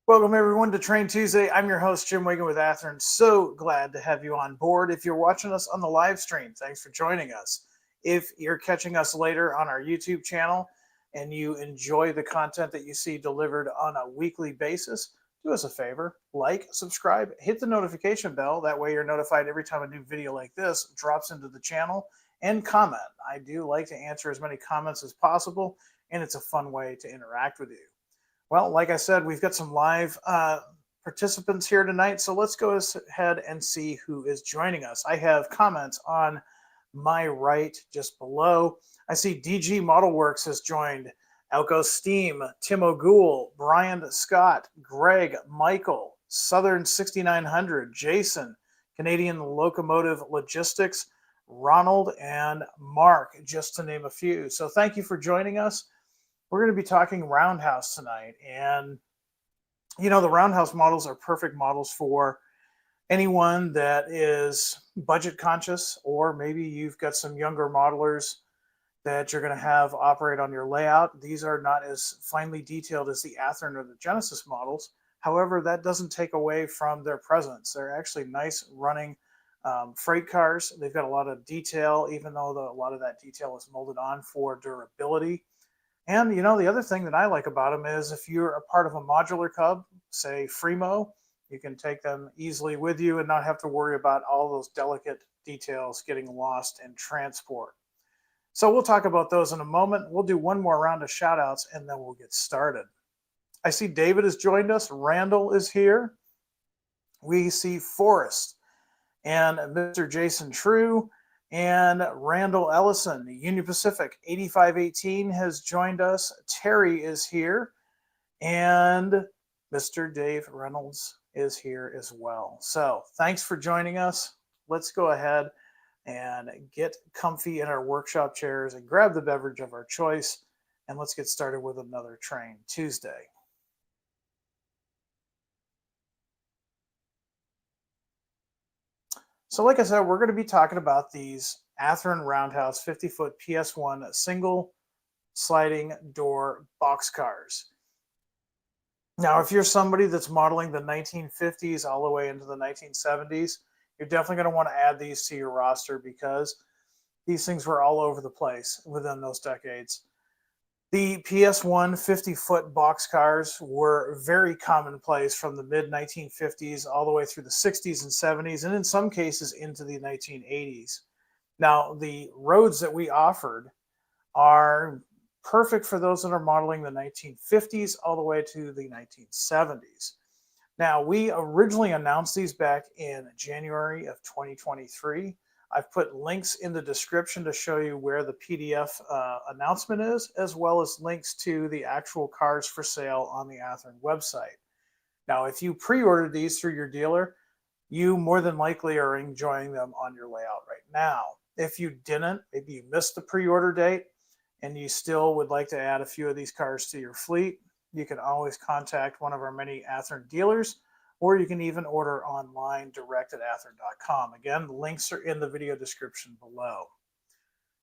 Welcome everyone to Train Tuesday. I'm your host, Jim Wigan with Athearn. So glad to have you on board. If you're watching us on the live stream, thanks for joining us. If you're catching us later on our YouTube channel and you enjoy the content that you see delivered on a weekly basis, do us a favor, like, subscribe, hit the notification bell. That way you're notified every time a new video like this drops into the channel, and comment. I do like to answer as many comments as possible, and it's a fun way to interact with you. Well, like I said, we've got some live participants here tonight, so let's go ahead and see who is joining us. I have comments on my right just below. I see DG Model Works has joined, Alco Steam, Tim O'Goul, Brian Scott, Greg, Michael, Southern 6900, Jason, Canadian Locomotive Logistics, Ronald, and Mark, just to name a few. So thank you for joining us. We're going to be talking Roundhouse tonight, and you know, the Roundhouse models are perfect models for anyone that is budget conscious, or maybe you've got some younger modelers that you're going to have operate on your layout. These are not as finely detailed as the Athearn or the Genesis models. However, that doesn't take away from their presence. They're actually nice running freight cars. They've got a lot of detail, even though a lot of that detail is molded on for durability. And, you know, the other thing that I like about them is if you're a part of a modular cub, say Fremo, you can take them easily with you and not have to worry about all those delicate details getting lost in transport. So we'll talk about those in a moment. We'll do one more round of shout outs and then we'll get started. I see David has joined us. Randall is here. We see Forrest and Mr. Jason True. And Randall Ellison, Union Pacific 8518 has joined us. Terry is here. And Mr. Dave Reynolds is here as well. So thanks for joining us. Let's go ahead and get comfy in our workshop chairs and grab the beverage of our choice. And let's get started with another Train Tuesday. So like I said, we're going to be talking about these Athearn Roundhouse 50-foot PS-1 single sliding door boxcars. Now, if you're somebody that's modeling the 1950s all the way into the 1970s, you're definitely going to want to add these to your roster because these things were all over the place within those decades. The PS-1 50-foot boxcars were very commonplace from the mid-1950s all the way through the 60s and 70s, and in some cases into the 1980s. Now, the roads that we offered are perfect for those that are modeling the 1950s all the way to the 1970s. Now, we originally announced these back in January of 2023. I've put links in the description to show you where the PDF announcement is, as well as links to the actual cars for sale on the Athearn website. Now, if you pre-ordered these through your dealer, you more than likely are enjoying them on your layout right now. If you didn't, maybe you missed the pre-order date and you still would like to add a few of these cars to your fleet, you can always contact one of our many Athearn dealers, or you can even order online direct at athearn.com. Again, the links are in the video description below.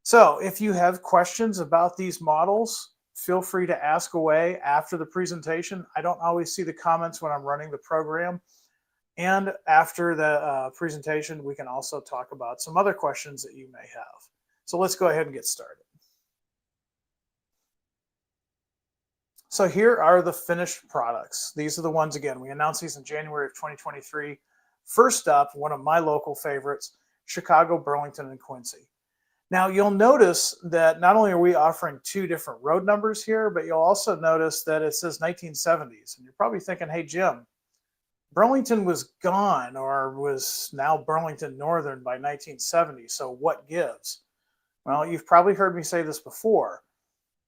So if you have questions about these models, feel free to ask away after the presentation. I don't always see the comments when I'm running the program. And after the presentation, we can also talk about some other questions that you may have. So let's go ahead and get started. So here are the finished products. These are the ones, again, we announced these in January of 2023. First up, one of my local favorites, Chicago, Burlington, and Quincy. Now, you'll notice that not only are we offering two different road numbers here, but you'll also notice that it says 1970s. And you're probably thinking, hey, Jim, Burlington was gone or was now Burlington Northern by 1970. So what gives? Well, you've probably heard me say this before.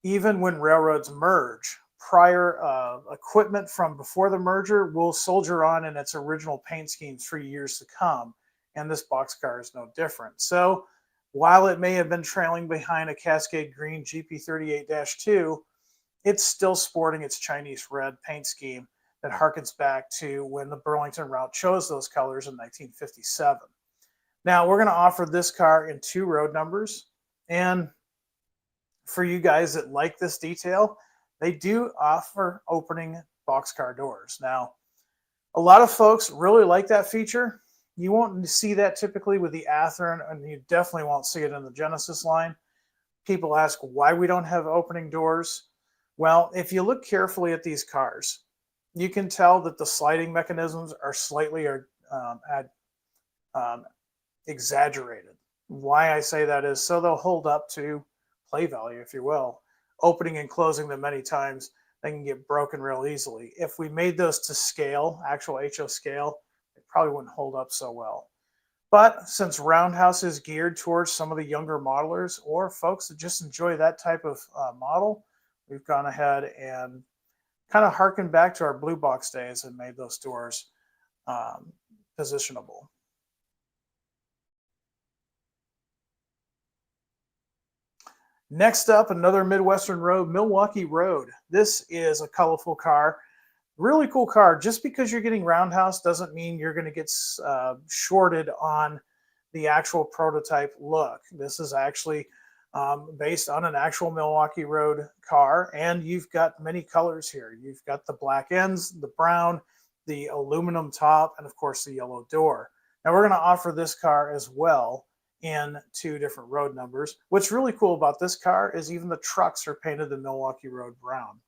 Even when railroads merge, prior equipment from before the merger will soldier on in its original paint schemes for years to come. And this boxcar is no different. So while it may have been trailing behind a Cascade Green GP38-2, it's still sporting its Chinese red paint scheme that harkens back to when the Burlington route chose those colors in 1957. Now, we're going to offer this car in two road numbers. And for you guys that like this detail, they do offer opening boxcar doors. Now, a lot of folks really like that feature. You won't see that typically with the Athearn, and you definitely won't see it in the Genesis line. People ask why we don't have opening doors. Well, if you look carefully at these cars, you can tell that the sliding mechanisms are slightly exaggerated. Why I say that is so they'll hold up to play value, if you will. Opening and closing them many times, they can get broken real easily. If we made those to scale, actual HO scale, it probably wouldn't hold up so well. But since Roundhouse is geared towards some of the younger modelers or folks that just enjoy that type of model, we've gone ahead and kind of harkened back to our blue box days and made those doors positionable. Next up, another Midwestern road, Milwaukee Road. This is a colorful car. Really cool car. Just because you're getting Roundhouse doesn't mean you're going to get shorted on the actual prototype look. This is actually based on an actual Milwaukee Road car, and you've got many colors here. You've got the black ends, the brown, the aluminum top, and of course the yellow door. Now we're going to offer this car as well in 2 different road numbers. What's really cool about this car is even the trucks are painted the Milwaukee Road brown.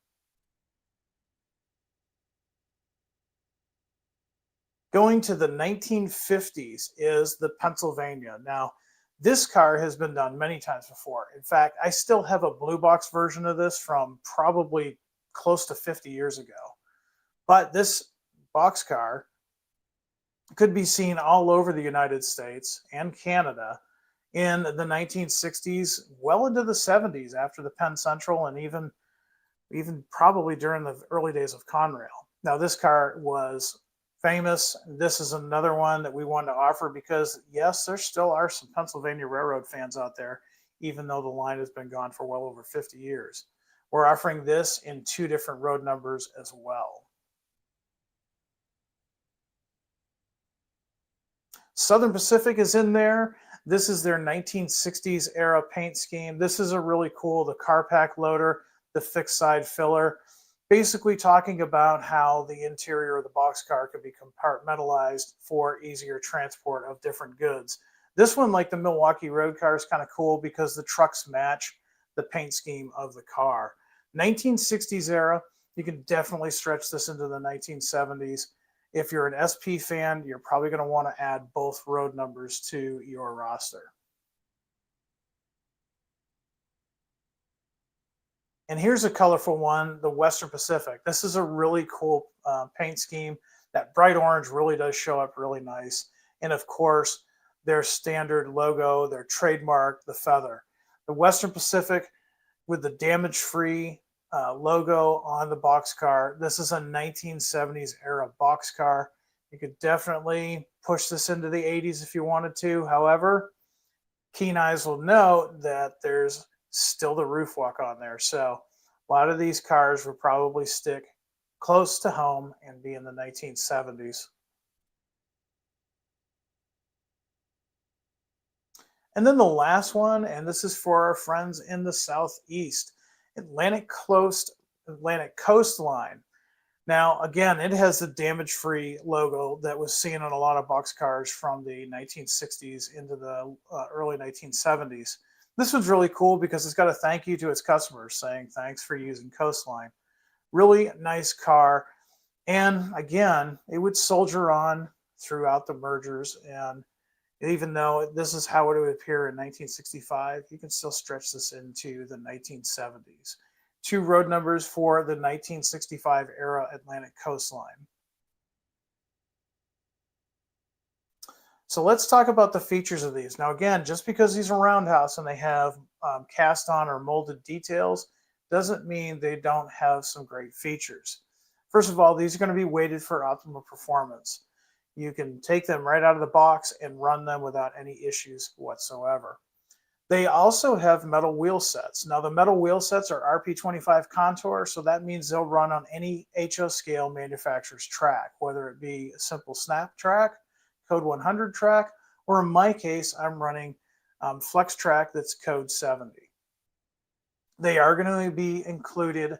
Going to the 1950s is the Pennsylvania. Now, this car has been done many times before. In fact, I still have a blue box version of this from probably close to 50 years ago. But this boxcar could be seen all over the United States and Canada in the 1960s, well into the 70s after the Penn Central, and even probably during the early days of Conrail. Now, this car was famous. This is another one that we wanted to offer because, yes, there still are some Pennsylvania Railroad fans out there, even though the line has been gone for well over 50 years. We're offering this in 2 different road numbers as well. Southern Pacific is in there. This is their 1960s era paint scheme. This is a really cool, the car pack loader, the fixed side filler, basically talking about how the interior of the boxcar could be compartmentalized for easier transport of different goods. This one, like the Milwaukee Road car, is kind of cool because the trucks match the paint scheme of the car. 1960s era, you can definitely stretch this into the 1970s. If you're an SP fan, you're probably going to want to add both road numbers to your roster. And here's a colorful one, the Western Pacific. This is a really cool paint scheme. That bright orange really does show up really nice. And of course, their standard logo, their trademark, the feather. The Western Pacific with the damage-free logo on the boxcar. This is a 1970s era boxcar. You could definitely push this into the 80s if you wanted to. However, keen eyes will note that there's still the roof walk on there. So a lot of these cars would probably stick close to home and be in the 1970s. And then the last one, and this is for our friends in the Southeast, Atlantic Coastline. Now, again, it has the damage-free logo that was seen on a lot of boxcars from the 1960s into the early 1970s. This one's really cool because it's got a thank you to its customers saying thanks for using Coastline. Really nice car. And again, it would soldier on throughout the mergers. And even though this is how it would appear in 1965, you can still stretch this into the 1970s. 2 road numbers for the 1965 era Atlantic Coastline. So let's talk about the features of these. Now, again, just because these are Roundhouse and they have cast on or molded details doesn't mean they don't have some great features. First of all, these are going to be weighted for optimal performance. You can take them right out of the box and run them without any issues whatsoever. They also have metal wheel sets. Now, the metal wheel sets are RP25 contour, so that means they'll run on any HO scale manufacturer's track, whether it be a simple snap track, code 100 track, or in my case, I'm running flex track that's code 70. They are going to be included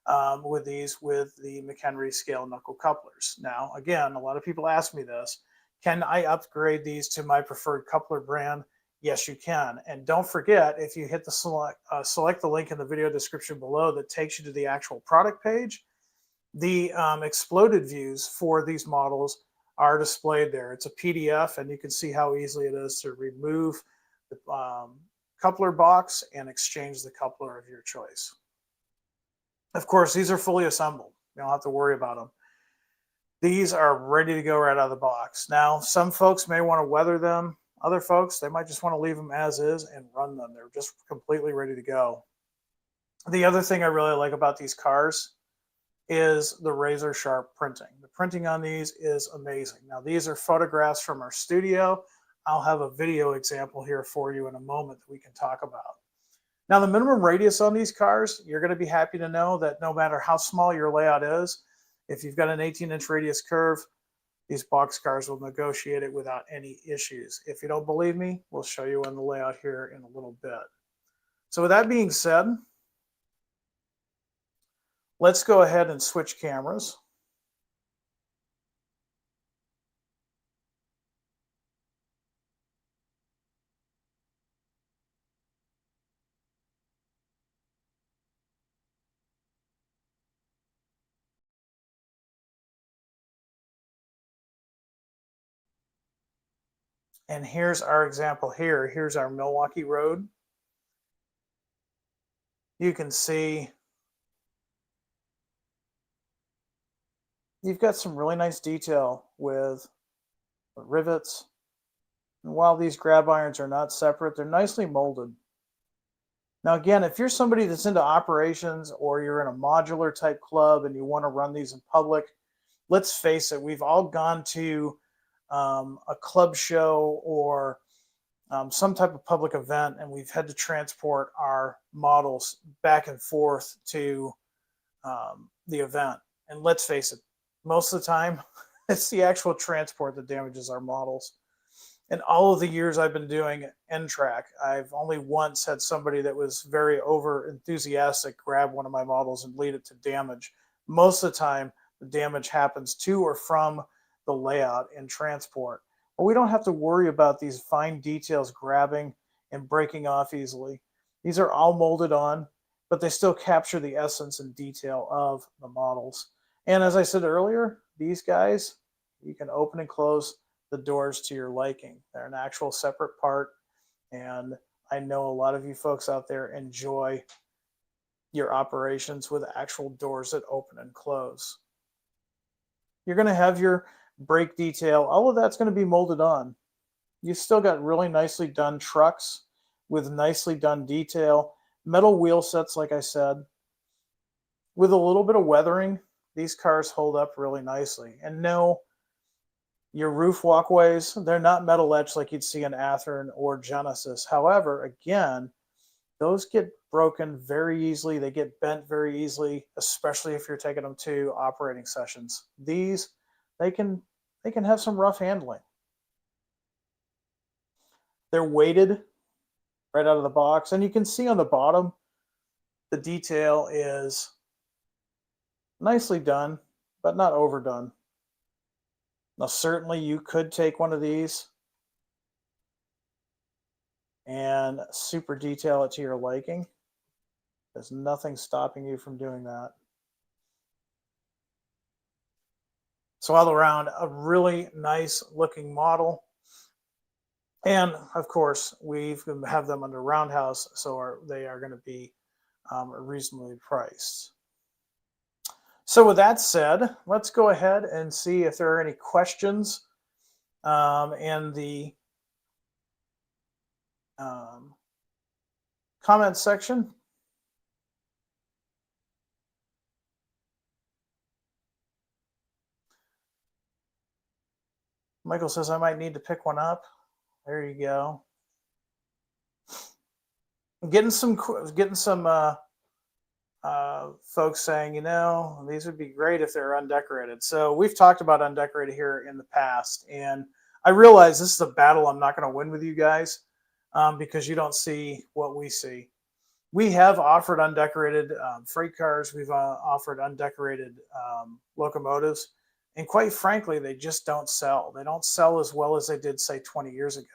with the McHenry scale knuckle couplers. Now, again, a lot of people ask me this: can I upgrade these to my preferred coupler brand? Yes, you can. And don't forget, if you hit the select the link in the video description below that takes you to the actual product page, the exploded views for these models are displayed there. It's a PDF, and you can see how easily it is to remove the coupler box and exchange the coupler of your choice. Of course, these are fully assembled. You don't have to worry about them. These are ready to go right out of the box. Now, some folks may want to weather them. Other folks, they might just want to leave them as is and run them. They're just completely ready to go. The other thing I really like about these cars is the razor sharp printing. The printing on these is amazing. Now, these are photographs from our studio. I'll have a video example here for you in a moment that we can talk about. Now, the minimum radius on these cars, you're going to be happy to know that no matter how small your layout is, if you've got an 18-inch radius curve, these Boxcars will negotiate it without any issues. If you don't believe me, we'll show you in the layout here in a little bit. So with that being said, let's go ahead and switch cameras. And here's our example here. Here's our Milwaukee Road. You can see you've got some really nice detail with the rivets. And while these grab irons are not separate, they're nicely molded. Now, again, if you're somebody that's into operations or you're in a modular type club and you want to run these in public, let's face it, we've all gone to a club show or some type of public event, and we've had to transport our models back and forth to the event. And let's face it, most of the time, it's the actual transport that damages our models. In all of the years I've been doing N-Track, I've only once had somebody that was very over enthusiastic grab one of my models and lead it to damage. Most of the time, the damage happens to or from the layout and transport. But we don't have to worry about these fine details grabbing and breaking off easily. These are all molded on, but they still capture the essence and detail of the models. And as I said earlier, these guys, you can open and close the doors to your liking. They're an actual separate part, and I know a lot of you folks out there enjoy your operations with actual doors that open and close. You're going to have your brake detail. All of that's going to be molded on. You've still got really nicely done trucks with nicely done detail. Metal wheel sets, like I said. With a little bit of weathering, these cars hold up really nicely. And no, your roof walkways, they're not metal etched like you'd see in Athearn or Genesis. However, again, those get broken very easily. They get bent very easily, especially if you're taking them to operating sessions. These, they can have some rough handling. They're weighted right out of the box, and you can see on the bottom, the detail is nicely done, but not overdone. Now, certainly you could take one of these and super detail it to your liking. There's nothing stopping you from doing that. So all around, a really nice looking model. And of course, we have them under Roundhouse, so they are going to be reasonably priced. So with that said, let's go ahead and see if there are any questions in the comment section. Michael says I might need to pick one up. There you go. I'm getting some folks saying, you know, these would be great if they're undecorated. So we've talked about undecorated here in the past, and I realize this is a battle I'm not going to win with you guys because you don't see what we see. we have offered undecorated freight cars. We've offered undecorated locomotives. And quite frankly, they just don't sell. They don't sell as well as they did, say, 20 years ago.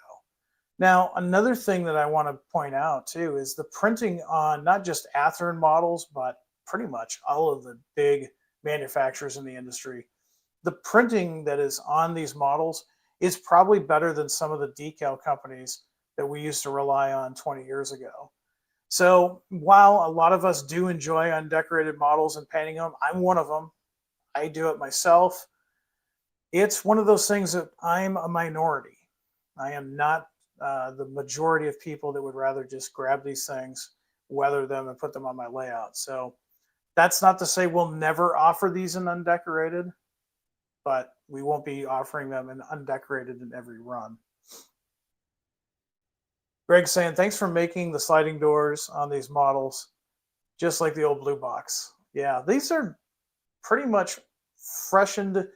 Now, another thing that I want to point out too is the printing on not just Athearn models, but pretty much all of the big manufacturers in the industry. The printing that is on these models is probably better than some of the decal companies that we used to rely on 20 years ago. So while a lot of us do enjoy undecorated models and painting them, I'm one of them. I do it myself. It's one of those things that I'm a minority. I am not the majority of people that would rather just grab these things, weather them, and put them on my layout. So that's not to say we'll never offer these in undecorated, but we won't be offering them in undecorated in every run. Greg's saying, thanks for making the sliding doors on these models just like the old blue box. Yeah, these are pretty much freshened.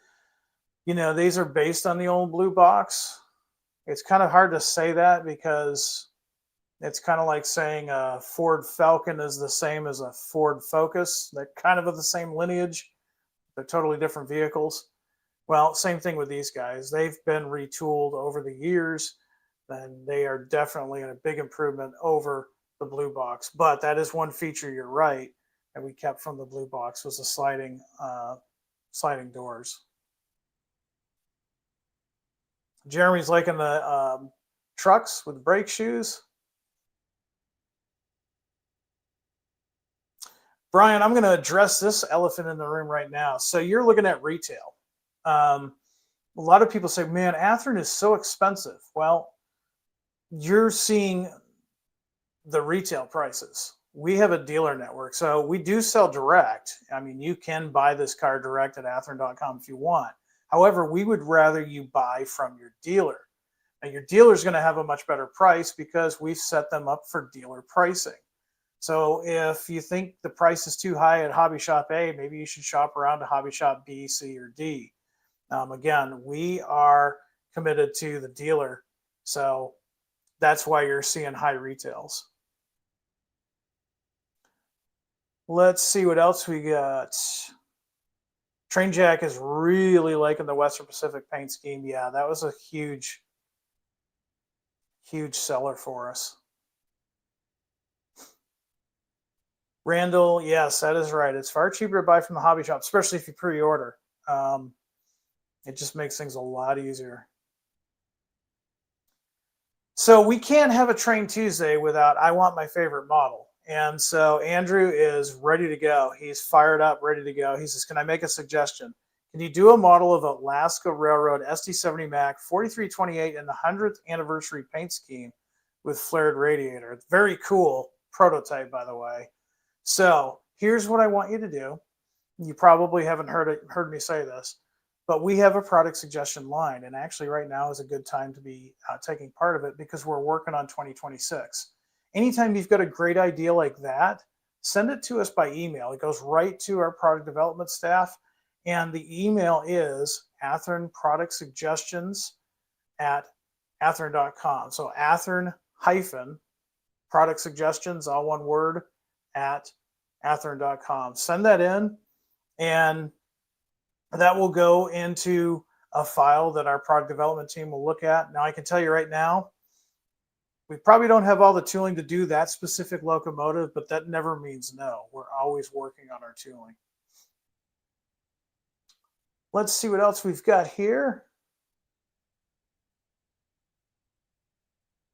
You know, these are based on the old blue box. It's kind of hard to say that because it's kind of like saying a Ford Falcon is the same as a Ford Focus. They're kind of the same lineage. They're totally different vehicles. Well, same thing with these guys. They've been retooled over the years, and they are definitely a big improvement over the blue box. But that is one feature, you're right, that we kept from the blue box was the sliding doors. Jeremy's liking the trucks with brake shoes. Brian, I'm going to address this elephant in the room right now. So you're looking at retail. A lot of people say, man, Athearn is so expensive. Well, you're seeing the retail prices. We have a dealer network, so we do sell direct. I mean, you can buy this car direct at athearn.com if you want. However, we would rather you buy from your dealer. Now, your dealer is going to have a much better price because we've set them up for dealer pricing. So if you think the price is too high at Hobby Shop A, maybe you should shop around to Hobby Shop B, C, or D. Again, we are committed to the dealer, so that's why you're seeing high retails. Let's see what else we got. Train Jack is really liking the Western Pacific paint scheme. Yeah, that was a huge seller for us. Randall, yes, that is right. It's far cheaper to buy from the hobby shop, especially if you pre-order. It just makes things a lot easier. So we can't have a Train Tuesday without I Want My Favorite Model. And so Andrew is ready to go. He's fired up, ready to go. He says, can I make a suggestion? Can you do a model of Alaska Railroad SD70 Mac 4328 in the 100th anniversary paint scheme with flared radiator? It's very cool prototype, by the way. So here's what I want you to do. You probably haven't heard me say this, but we have a product suggestion line. And actually right now is a good time to be taking part of it because we're working on 2026. Anytime you've got a great idea like that, send it to us by email. It goes right to our product development staff. And the email is Athearn Product Suggestions at athearn.com. So Athearn Product Suggestions, all one word, at athearn.com. Send that in, and that will go into a file that our product development team will look at. Now, I can tell you right now, we probably don't have all the tooling to do that specific locomotive, but that never means no. We're always working on our tooling. Let's see what else we've got here.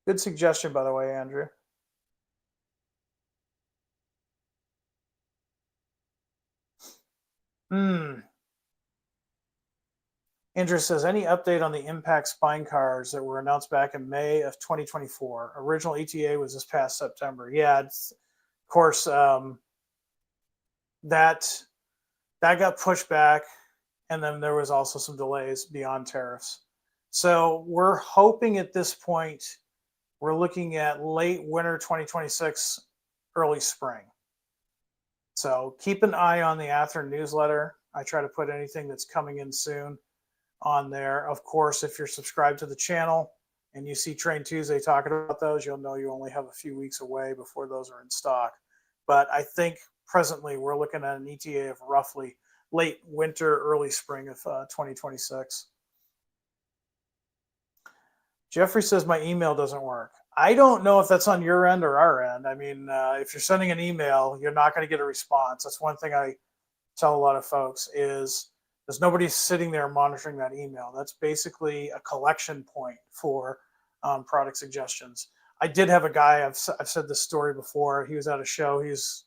Good suggestion, by the way, Andrew. Andrew says, any update on the Impact spine cars that were announced back in May of 2024? Original ETA was this past September. Yeah, it's, of course, that got pushed back, and then there was also some delays beyond tariffs. So we're hoping at this point, we're looking at late winter 2026, early spring. So keep an eye on the Athearn newsletter. I try to put anything that's coming in soon on there. Of course, if you're subscribed to the channel, and you see Train Tuesday talking about those, you'll know you only have a few weeks away before those are in stock. But I think presently we're looking at an ETA of roughly late winter, early spring of 2026. Jeffrey says my email doesn't work. I don't know if that's on your end or our end. I mean, if you're sending an email, you're not going to get a response. That's one thing I tell a lot of folks is there's nobody sitting there monitoring that email. That's basically a collection point for product suggestions. I did have a guy, I've said this story before. He was at a show. He was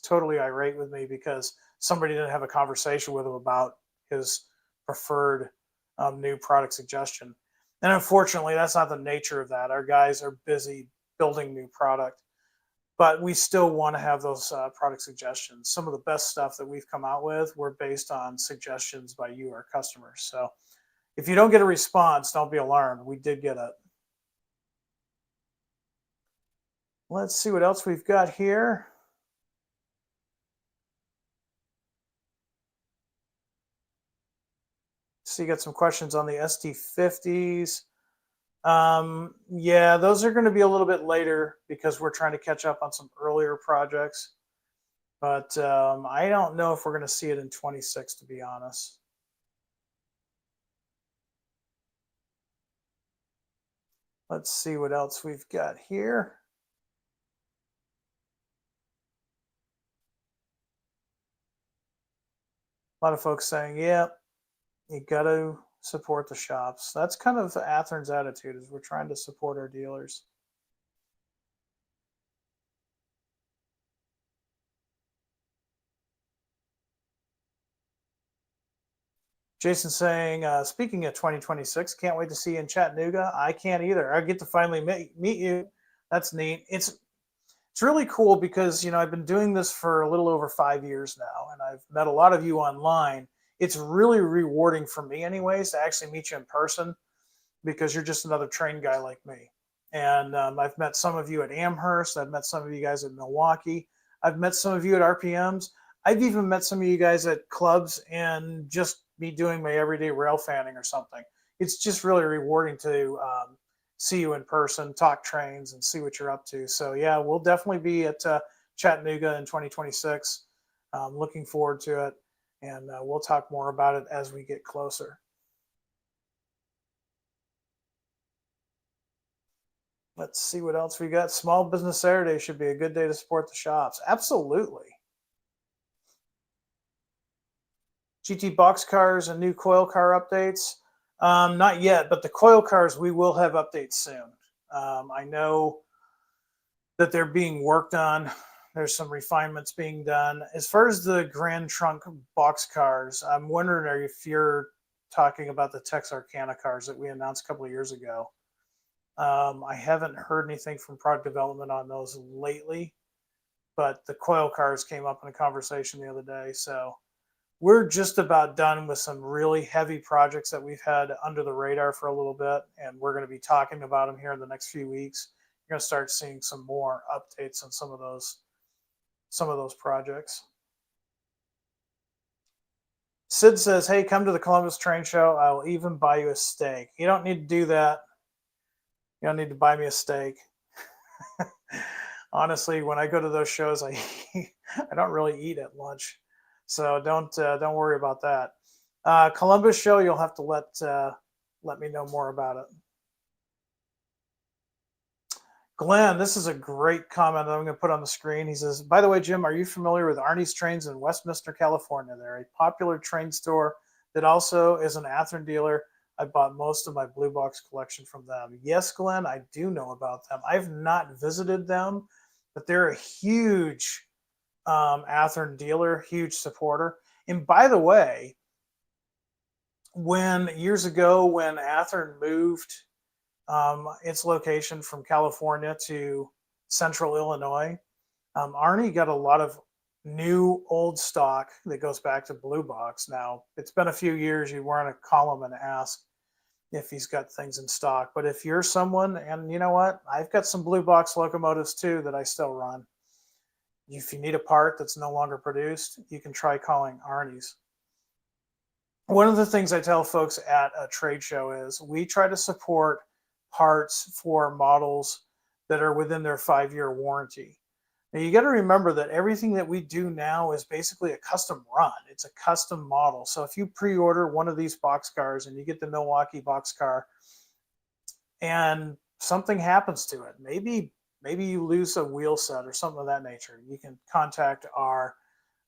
totally irate with me because somebody didn't have a conversation with him about his preferred new product suggestion. And unfortunately, that's not the nature of that. Our guys are busy building new product, but we still want to have those product suggestions. Some of the best stuff that we've come out with were based on suggestions by you, our customers. So if you don't get a response, don't be alarmed. We did get it. Let's see what else we've got here. So you got some questions on the ST50s. Yeah, those are going to be a little bit later because we're trying to catch up on some earlier projects. But I don't know if we're going to see it in 26, to be honest. Let's see what else we've got here. A lot of folks saying, yeah, you got to support the shops. That's kind of Athearn's attitude, is we're trying to support our dealers. Jason saying, speaking of 2026, can't wait to see you in Chattanooga. I can't either. I get to finally meet you. That's neat. It's really cool because, you know, I've been doing this for a little over 5 years now, and I've met a lot of you online. It's really rewarding for me anyways to actually meet you in person because you're just another train guy like me. And I've met some of you at Amherst. I've met some of you guys at Milwaukee. I've met some of you at RPMs. I've even met some of you guys at clubs and just me doing my everyday rail fanning or something. It's just really rewarding to see you in person, talk trains, and see what you're up to. So yeah, we'll definitely be at Chattanooga in 2026. Looking forward to it, and we'll talk more about it as we get closer. Let's see what else we got. Small Business Saturday should be a good day to support the shops. Absolutely. GT Boxcars and new coil car updates. Not yet, but the coil cars, we will have updates soon. I know that they're being worked on. There's some refinements being done. As far as the Grand Trunk Boxcars, I'm wondering if you're talking about the Texarkana cars that we announced a couple of years ago. I haven't heard anything from product development on those lately, but the coil cars came up in a conversation the other day. So we're just about done with some really heavy projects that we've had under the radar for a little bit, and we're going to be talking about them here in the next few weeks. You're going to start seeing some more updates on some of those projects. Sid says, hey, come to the Columbus Train Show. I will even buy you a steak. You don't need to do that. You don't need to buy me a steak. Honestly, when I go to those shows, I don't really eat at lunch. So don't worry about that. Columbus show, you'll have to let me know more about it. Glenn, this is a great comment that I'm going to put on the screen. He says, by the way, Jim, are you familiar with Arnie's Trains in Westminster, California? They're a popular train store that also is an Athearn dealer. I bought most of my Blue Box collection from them. Yes, Glenn, I do know about them. I've not visited them, but they're a huge Athearn dealer, huge supporter. And by the way, years ago when Athearn moved its location from California to central Illinois, Arnie got a lot of new old stock that goes back to Blue Box. Now, it's been a few years. You want to call him and ask if he's got things in stock. But if you're someone, and you know what, I've got some Blue Box locomotives too that I still run. If you need a part that's no longer produced, you can try calling Arnie's. One of the things I tell folks at a trade show is we try to support parts for models that are within their 5-year warranty. Now you got to remember that everything that we do now is basically a custom run. It's a custom model. So if you pre-order one of these boxcars and you get the Milwaukee boxcar and something happens to it, maybe you lose a wheel set or something of that nature, you can contact our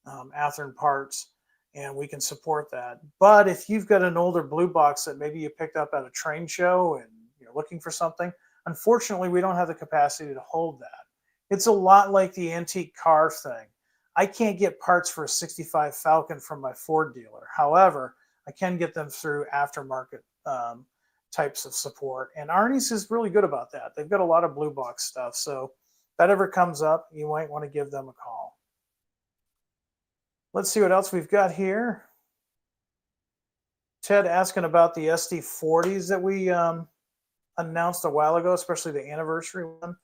Athearn parts and we can support that. But if you've got an older blue box that maybe you picked up at a train show and you're looking for something, unfortunately, we don't have the capacity to hold that. It's a lot like the antique car thing. I can't get parts for a 65 Falcon from my Ford dealer. However, I can get them through aftermarket types of support. And Arnie's is really good about that. They've got a lot of blue box stuff. So if that ever comes up, you might want to give them a call. Let's see what else we've got here. Ted asking about the SD40s that we announced a while ago, especially the anniversary one.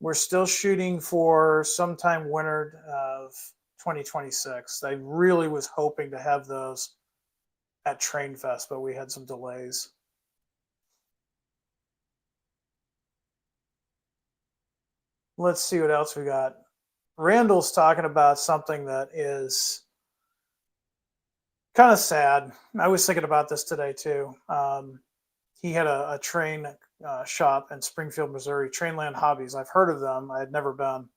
We're still shooting for sometime winter of 2026. I really was hoping to have those at Train Fest, but we had some delays. Let's see what else we got. Randall's talking about something that is kind of sad. I was thinking about this today too. He had a train shop in Springfield, Missouri, Trainland Hobbies. I've heard of them. I had never been.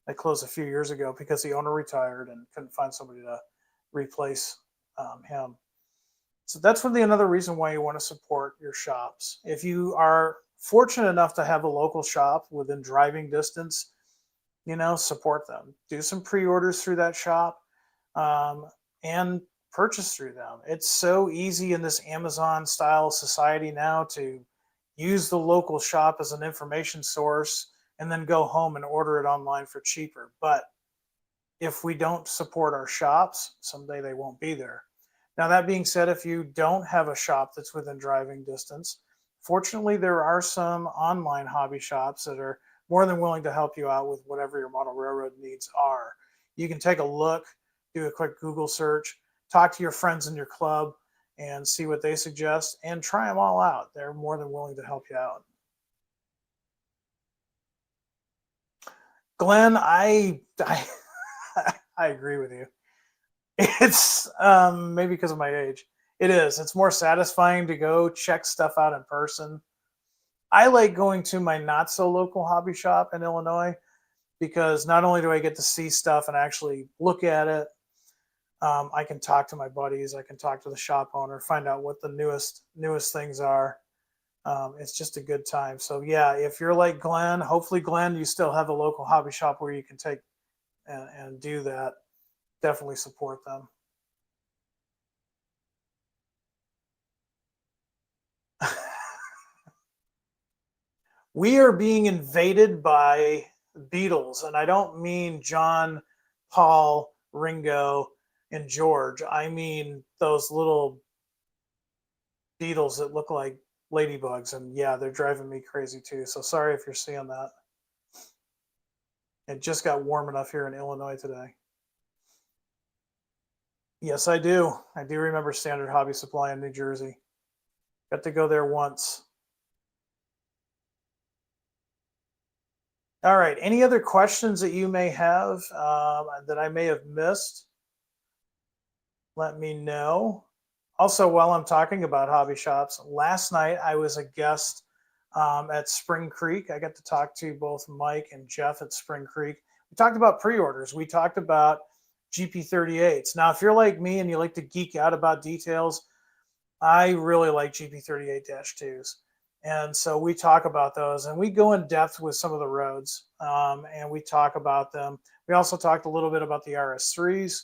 They closed a few years ago because the owner retired and couldn't find somebody to replace him. So that's really another reason why you want to support your shops. If you are fortunate enough to have a local shop within driving distance, support them. Do some pre-orders through that shop and purchase through them. It's so easy in this Amazon style society now to use the local shop as an information source and then go home and order it online for cheaper. But if we don't support our shops, someday they won't be there. Now, that being said, if you don't have a shop that's within driving distance, fortunately, there are some online hobby shops that are more than willing to help you out with whatever your model railroad needs are. You can take a look, do a quick Google search, talk to your friends in your club and see what they suggest and try them all out. They're more than willing to help you out. Glenn, I agree with you. It's maybe because of my age. It is. It's more satisfying to go check stuff out in person. I like going to my not so local hobby shop in Illinois because not only do I get to see stuff and actually look at it, I can talk to my buddies, I can talk to the shop owner, find out what the newest things are. It's just a good time. So yeah, if you're like Glenn, hopefully Glenn, you still have a local hobby shop where you can take and do that. Definitely support them. We are being invaded by Beatles, and I don't mean John, Paul, Ringo, and George. I mean those little beetles that look like ladybugs, and yeah, they're driving me crazy too. So sorry if you're seeing that. It just got warm enough here in Illinois today. Yes, I do. I do remember Standard Hobby Supply in New Jersey. Got to go there once. All right. Any other questions that you may have that I may have missed? Let me know. Also, while I'm talking about hobby shops, last night I was a guest at Spring Creek. I got to talk to both Mike and Jeff at Spring Creek. We talked about pre-orders. We talked about GP38s. Now, if you're like me and you like to geek out about details, I really like GP38-2s. And so we talk about those and we go in depth with some of the roads and we talk about them. We also talked a little bit about the RS3s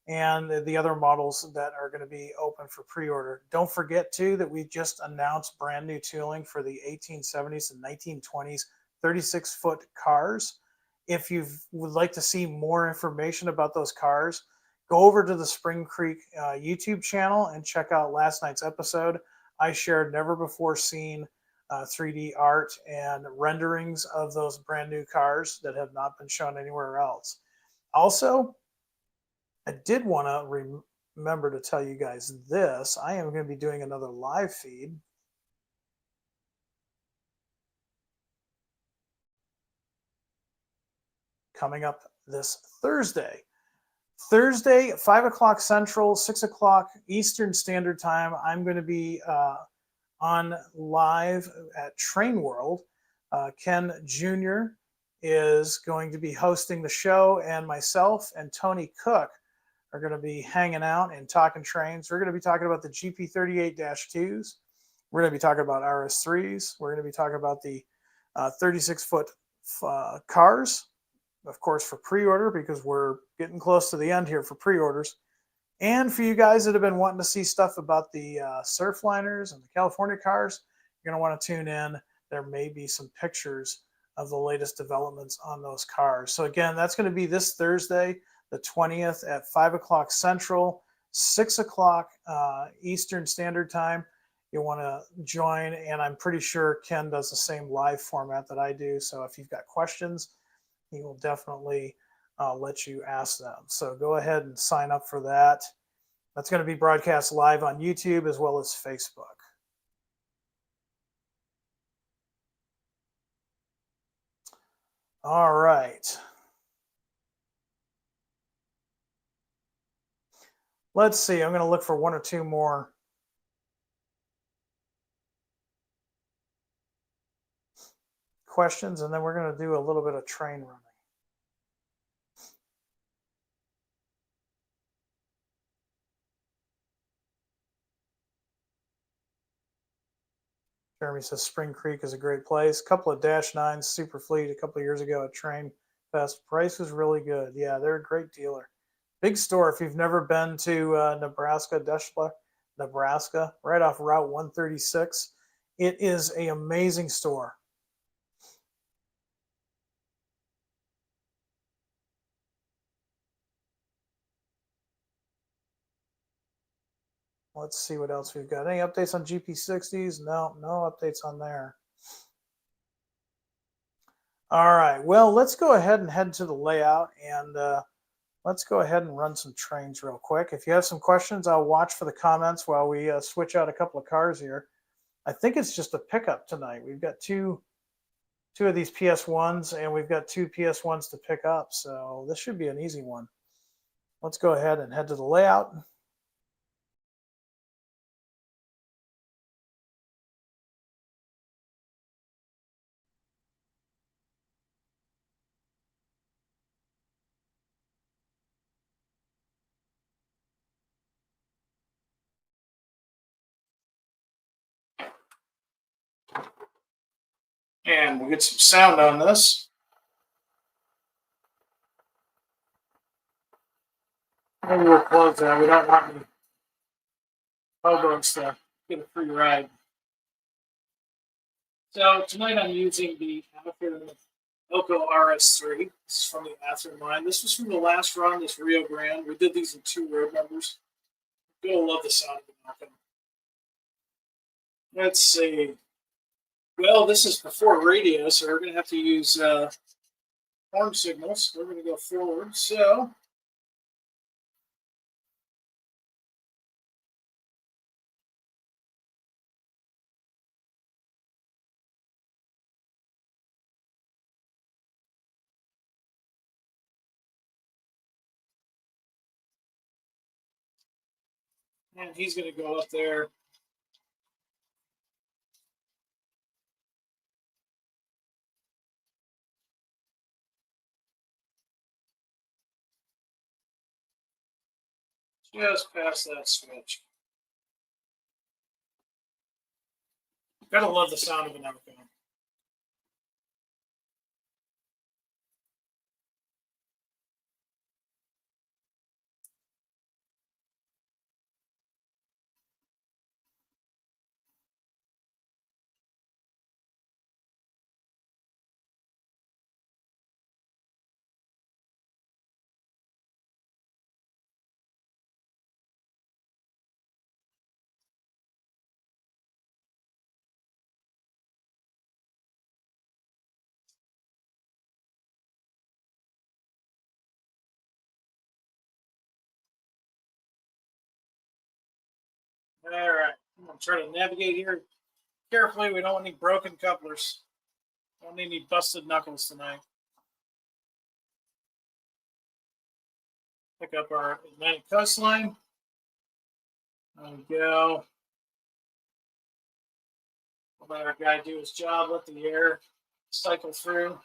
and the other models that are going to be open for pre-order. Don't forget too that we just announced brand new tooling for the 1870s and 1920s 36-foot cars. If you would like to see more information about those cars, go over to the Spring Creek YouTube channel and check out last night's episode. I shared never before seen 3D art and renderings of those brand new cars that have not been shown anywhere else. Also, I did want to remember to tell you guys this. I am going to be doing another live feed. coming up this Thursday. Thursday, 5 o'clock Central, 6 o'clock Eastern Standard Time. I'm going to be on live at Train World. Ken Jr. is going to be hosting the show, and myself and Tony Cook are going to be hanging out and talking trains. We're going to be talking about the GP38-2s. We're going to be talking about RS3s. We're going to be talking about the 36-foot cars, of course, for pre-order, because we're getting close to the end here for pre-orders. And for you guys that have been wanting to see stuff about the Surfliners and the California cars, you're going to want to tune in. There may be some pictures of the latest developments on those cars. So again, that's going to be this Thursday, the 20th at 5 o'clock Central, 6 o'clock Eastern Standard Time. You'll want to join, and I'm pretty sure Ken does the same live format that I do. So if you've got questions, he will definitely let you ask them. So go ahead and sign up for that. That's going to be broadcast live on YouTube as well as Facebook. All right. Let's see. I'm going to look for one or two more questions, and then we're going to do a little bit of train running. Jeremy says Spring Creek is a great place. A couple of Dash 9s, Super Fleet a couple of years ago at Train Fest. Price was really good. Yeah, they're a great dealer. Big store. If you've never been to Nebraska, Deschler, Nebraska, right off Route 136, it is an amazing store. Let's see what else we've got. Any updates on GP60s? No updates on there. All right. Well, let's go ahead and head to the layout, and let's go ahead and run some trains real quick. If you have some questions, I'll watch for the comments while we switch out a couple of cars here. I think it's just a pickup tonight. We've got two of these PS-1s, and we've got two PS-1s to pick up, so this should be an easy one. Let's go ahead and head to the layout. And we'll get some sound on this. Maybe we'll close that. We don't want any hobos to get a free ride. So tonight I'm using the Athearn Elko RS3. This is from the Athearn line. This was from the last run, this Rio Grande. We did these in 2 road numbers. You're going to love the sound of the knocking. Let's see. Well, this is before radio, so we're going to have to use horn signals. We're going to go forward. So and he's going to go up there. Just past that switch. Gotta love the sound of an Elko. All right, I'm gonna try to navigate here carefully. We don't want any broken couplers. Don't need any busted knuckles tonight. Pick up our Atlantic coastline. There we go. We'll let our guy do his job, let the air cycle through.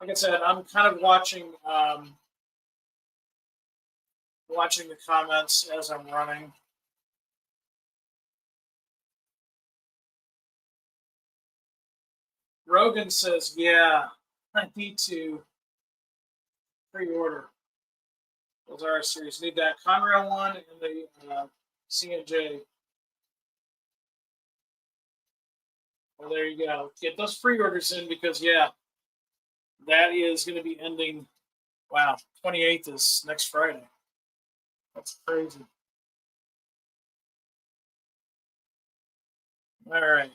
Like I said, I'm kind of watching the comments as I'm running. Rogan says, yeah, I need to pre-order those R series. Need that Conrail one and the CNJ. Well, there you go. Get those pre-orders in because, yeah, that is going to be ending. Wow, 28th is next Friday. That's crazy. All right,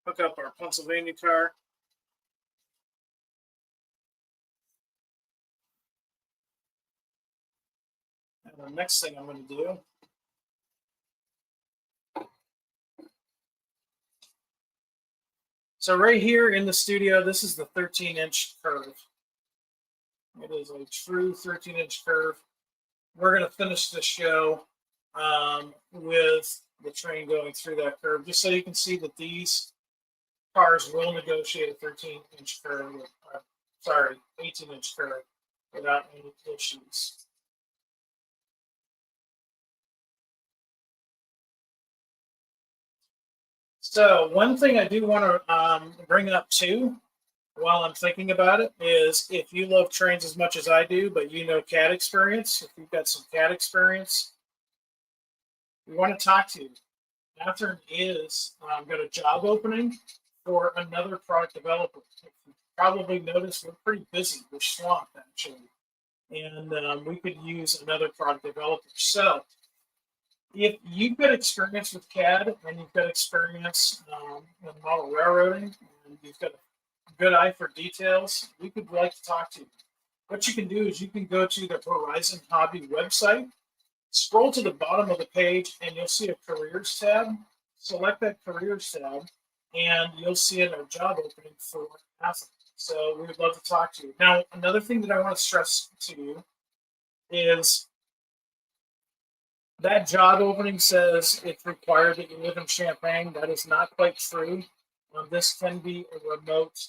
hook up our Pennsylvania car. And the next thing I'm going to do so right here in the studio, this is the 13-inch curve. It is a true 13-inch curve. We're going to finish the show with the train going through that curve, just so you can see that these cars will negotiate a 13-inch curve, 18-inch curve without any issues. So one thing I do want to bring up too, while I'm thinking about it, is if you love trains as much as I do, but you know CAD experience, if you've got some CAD experience, we want to talk to you. Athearn is got a job opening for another product developer. If you probably noticed, we're pretty busy. We're swamped, actually. And we could use another product developer. So if you've got experience with CAD and you've got experience in model railroading and you've got a good eye for details, we could like to talk to you. What you can do is you can go to the Horizon Hobby website, scroll to the bottom of the page, and you'll see a Careers tab. Select that Careers tab, and you'll see a job opening for Athearn. So we would love to talk to you. Now, another thing that I want to stress to you is that job opening says it's required that you live in Champaign. That is not quite true. This can be a remote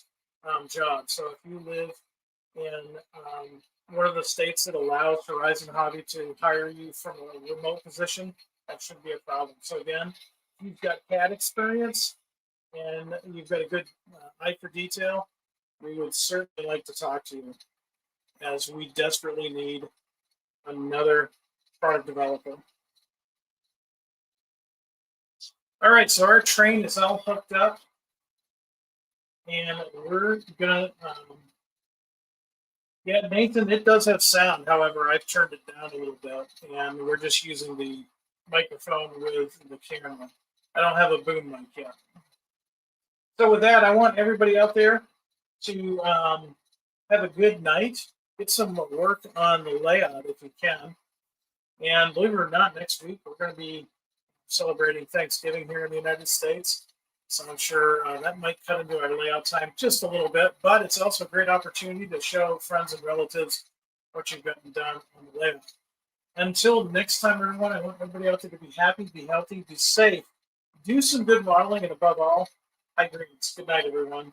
job. So if you live in one of the states that allows Horizon Hobby to hire you from a remote position, that shouldn't be a problem. So again, if you've got CAD experience and you've got a good eye for detail, we would certainly like to talk to you, as we desperately need another product developer. All right, so our train is all hooked up, and we're gonna, yeah, Nathan, it does have sound. However, I've turned it down a little bit, and we're just using the microphone with the camera. I don't have a boom mic yet. So with that, I want everybody out there to have a good night. Get some work on the layout if you can. And believe it or not, next week we're going to be celebrating Thanksgiving here in the United States. So I'm sure that might cut into our layout time just a little bit, but it's also a great opportunity to show friends and relatives what you've gotten done on the layout. Until next time, everyone, I want everybody out there to be happy, be healthy, be safe, do some good modeling, and above all, high grades. Good night, everyone.